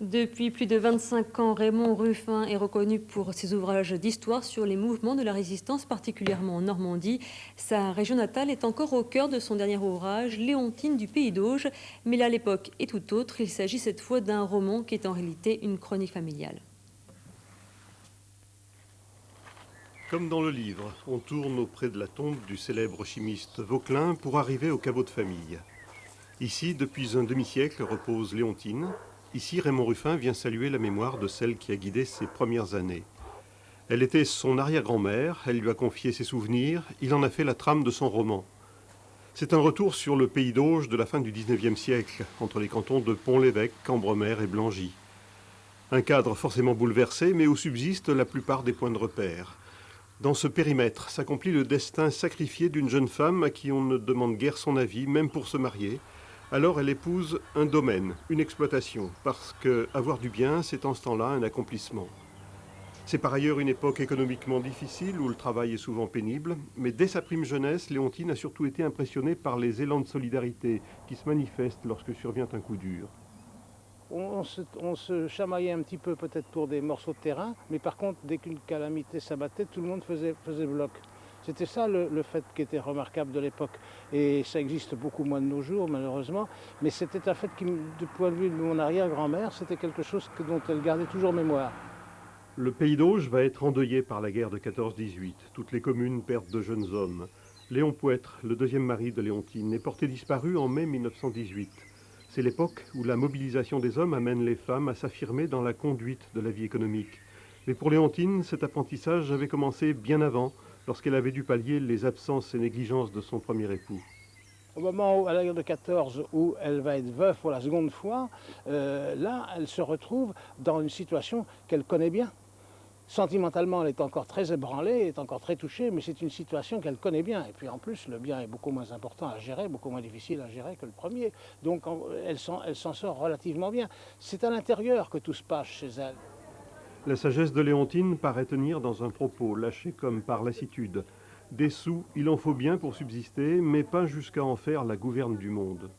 Depuis plus de 25 ans, Raymond Ruffin est reconnu pour ses ouvrages d'histoire sur les mouvements de la résistance, particulièrement en Normandie. Sa région natale est encore au cœur de son dernier ouvrage, Léontine du Pays d'Auge. Mais là, l'époque est tout autre. Il s'agit cette fois d'un roman qui est en réalité une chronique familiale. Comme dans le livre, on tourne auprès de la tombe du célèbre chimiste Vauquelin pour arriver au caveau de famille. Ici, depuis un demi-siècle, repose Léontine. Ici, Raymond Ruffin vient saluer la mémoire de celle qui a guidé ses premières années. Elle était son arrière-grand-mère, elle lui a confié ses souvenirs, il en a fait la trame de son roman. C'est un retour sur le pays d'Auge de la fin du XIXe siècle, entre les cantons de Pont-l'Évêque, Cambremer et Blangy. Un cadre forcément bouleversé, mais où subsistent la plupart des points de repère. Dans ce périmètre s'accomplit le destin sacrifié d'une jeune femme à qui on ne demande guère son avis, même pour se marier. Alors elle épouse un domaine, une exploitation, parce que avoir du bien, c'est en ce temps-là un accomplissement. C'est par ailleurs une époque économiquement difficile où le travail est souvent pénible, mais dès sa prime jeunesse, Léontine a surtout été impressionnée par les élans de solidarité qui se manifestent lorsque survient un coup dur. On se chamaillait un petit peu peut-être pour des morceaux de terrain, mais par contre, dès qu'une calamité s'abattait, tout le monde faisait bloc. C'était ça le fait qui était remarquable de l'époque. Et ça existe beaucoup moins de nos jours, malheureusement. Mais c'était un fait qui, du point de vue de mon arrière-grand-mère, c'était quelque chose dont elle gardait toujours mémoire. Le pays d'Auge va être endeuillé par la guerre de 14-18. Toutes les communes perdent de jeunes hommes. Léon Poètre, le deuxième mari de Léontine, est porté disparu en mai 1918. C'est l'époque où la mobilisation des hommes amène les femmes à s'affirmer dans la conduite de la vie économique. Mais pour Léontine, cet apprentissage avait commencé bien avant, lorsqu'elle avait dû pallier les absences et négligences de son premier époux. Au moment où, à la guerre de 14, où elle va être veuve pour la seconde fois, là, elle se retrouve dans une situation qu'elle connaît bien. Sentimentalement, elle est encore très ébranlée, elle est encore très touchée, mais c'est une situation qu'elle connaît bien. Et puis en plus, le bien est beaucoup moins important à gérer, beaucoup moins difficile à gérer que le premier. Donc elle s'en sort relativement bien. C'est à l'intérieur que tout se passe chez elle. La sagesse de Léontine paraît tenir dans un propos lâché comme par lassitude. Des sous, il en faut bien pour subsister, mais pas jusqu'à en faire la gouverne du monde.